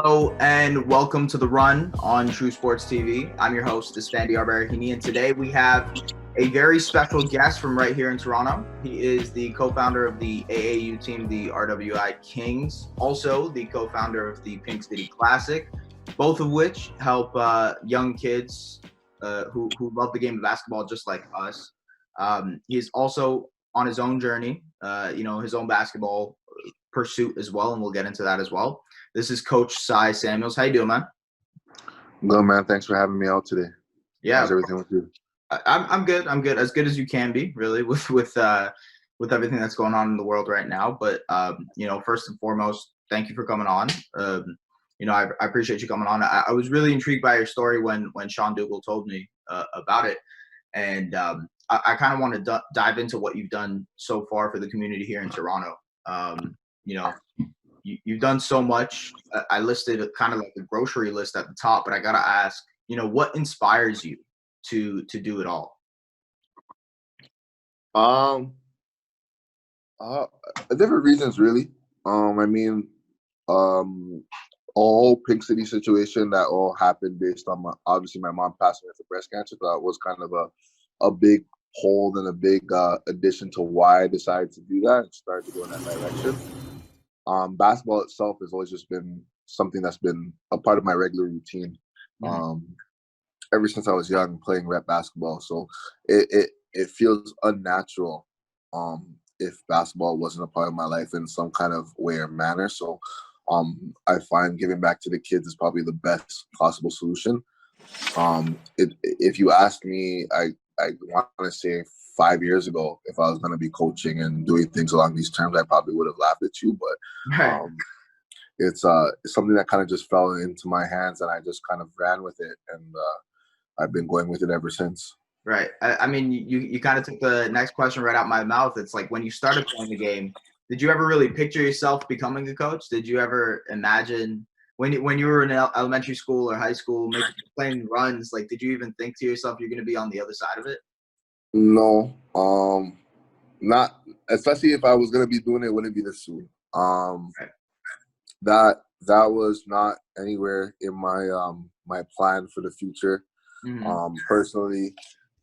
Hello and welcome to The Run on True Sports TV. I'm your host, Esfandiar Baraheni, and today we have a very special guest from right here in Toronto. He is the co-founder of the AAU team, the RWI Kings, also the co-founder of the Pink City Classic, both of which help young kids who love the game of basketball just like us. He is also on his own journey, his own basketball pursuit as well, and we'll get into that as well. This is Coach Cy Samuels. How you doing, man? Good, man. Thanks for having me out today. Yeah, how's everything with you? I'm good. I'm good, as good as you can be, really, with everything that's going on in the world right now. But first and foremost, thank you for coming on. I appreciate you coming on. I was really intrigued by your story when Sean Dougal told me about it, and I kind of want to dive into what you've done so far for the community here in Toronto. You've done so much. I listed kind of like the grocery list at the top, but I gotta ask, what inspires you to do it all? Different reasons, really. All Pink City situation that all happened based on obviously my mom passing away for breast cancer. That was kind of a big hold and a big addition to why I decided to do that and start to go in that direction. Basketball itself has always just been something that's been a part of my regular routine. Ever since I was young, playing rep basketball. So it feels unnatural if basketball wasn't a part of my life in some kind of way or manner. So I find giving back to the kids is probably the best possible solution. If you ask me, I want to say 5 years ago, if I was going to be coaching and doing things along these terms, I probably would have laughed at you. But it's something that kind of just fell into my hands, and I just kind of ran with it, and I've been going with it ever since. Right. I mean, you kind of took the next question right out my mouth. It's like, when you started playing the game, did you ever really picture yourself becoming a coach? Did you ever imagine when you were in elementary school or high school, playing runs, like, did you even think to yourself you're going to be on the other side of it? No, not especially if I was gonna be doing it. Wouldn't be this soon. Right. That was not anywhere in my plan for the future. Personally,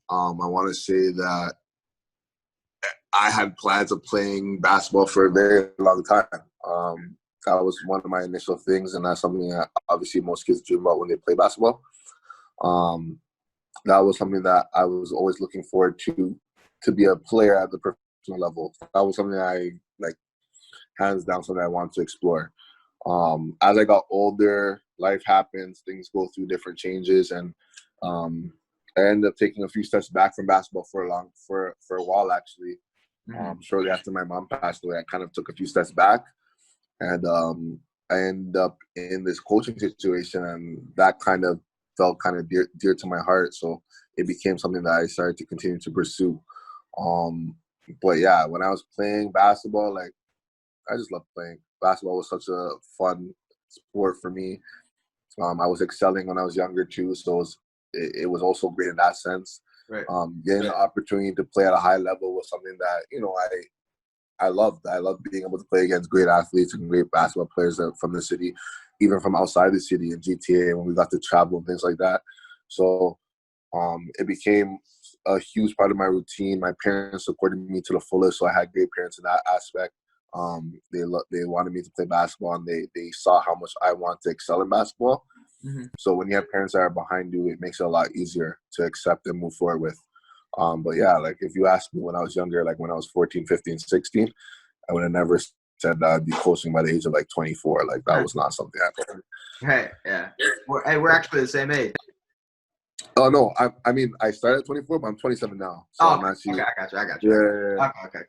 I want to say that I had plans of playing basketball for a very long time. That was one of my initial things, and that's something that obviously most kids dream about when they play basketball. That was something that I was always looking forward to be a player at the professional level. That was something I hands down, something I wanted to explore. As I got older, life happens, things go through different changes, and I ended up taking a few steps back from basketball for a while, actually. Shortly after my mom passed away, I kind of took a few steps back, and I ended up in this coaching situation, and that kind of felt kind of dear to my heart. So it became something that I started to continue to pursue. But yeah, when I was playing basketball, I just loved playing. Basketball was such a fun sport for me. I was excelling when I was younger too, so it was also great in that sense. Right. Getting the opportunity to play at a high level was something that I loved. I loved being able to play against great athletes and great basketball players from the city, even from outside the city in GTA when we got to travel and things like that. So it became a huge part of my routine. My parents supported me to the fullest, so I had great parents in that aspect. They wanted me to play basketball, and they saw how much I want to excel in basketball. So when you have parents that are behind you, it makes it a lot easier to accept and move forward with. But yeah, if you asked me when I was younger, when I was 14, 15, 16, I would have never said that I'd be coaching by the age of 24. That was not something I thought. Right. Yeah. We're actually the same age. Oh no, I started at 24, but I'm 27 now. So okay. I'm actually. Okay, I got you. Yeah. Okay.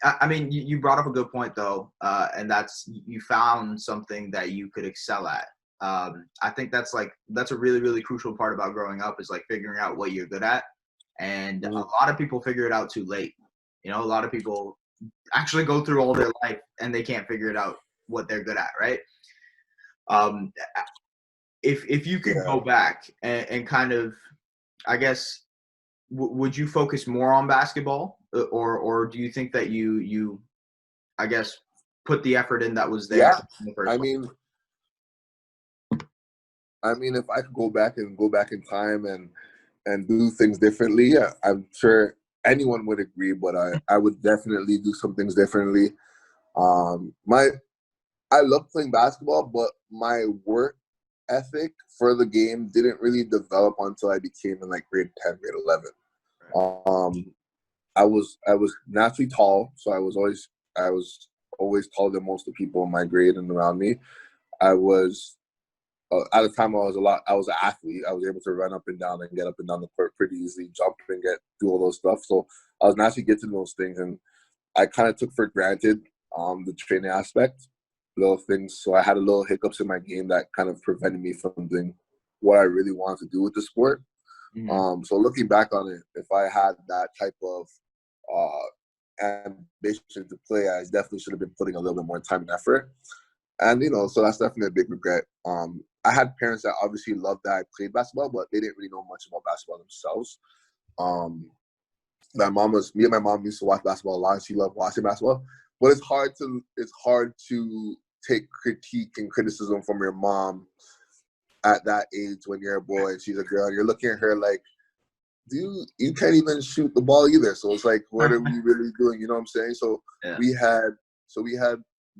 I mean, you brought up a good point though, and that's you found something that you could excel at. I think that's a really, really crucial part about growing up is figuring out what you're good at. And a lot of people figure it out too late. A lot of people actually go through all their life and they can't figure it out what they're good at, right? If you could go back and kind of, I guess, would you focus more on basketball, or do you think that you I guess put the effort in that was there? Yeah, in the first place? I mean, if I could go back in time and do things differently, yeah, I'm sure anyone would agree. But I would definitely do some things differently. My I love playing basketball, but my work ethic for the game didn't really develop until I became in like grade 10, grade 11. Um, I was naturally tall, so I was always taller than most of the people in my grade and around me. I was at the time I was an athlete. I was able to run up and down and get up and down the court pretty easily, jump and do all those stuff. So I was naturally getting those things, and I kind of took for granted the training aspect, little things. So I had a little hiccups in my game that kind of prevented me from doing what I really wanted to do with the sport. Mm-hmm. So looking back on it, if I had that type of ambition to play, I definitely should have been putting a little bit more time and effort. And so that's definitely a big regret. I had parents that obviously loved that I played basketball, but they didn't really know much about basketball themselves. Me and my mom used to watch basketball a lot, and she loved watching basketball. But it's hard to take critique and criticism from your mom at that age when you're a boy and she's a girl, and you're looking at her like, you can't even shoot the ball either. So it's like, what are we really doing? You know what I'm saying? So Yeah. we had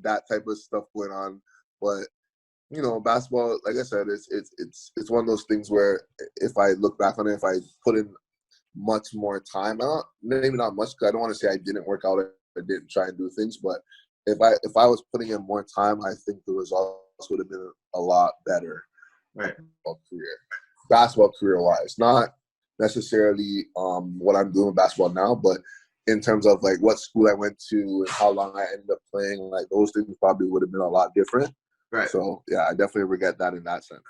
that type of stuff going on. But basketball, like I said, it's one of those things where if I look back on it, if I put in much more time, maybe not much, because I don't want to say I didn't work out or didn't try and do things, but if I was putting in more time, I think the results would have been a lot better. Right. Basketball career wise, not necessarily what I'm doing with basketball now, but in terms of like what school I went to and how long I ended up playing, like those things probably would have been a lot different. Right. So yeah, I definitely regret that in that sense.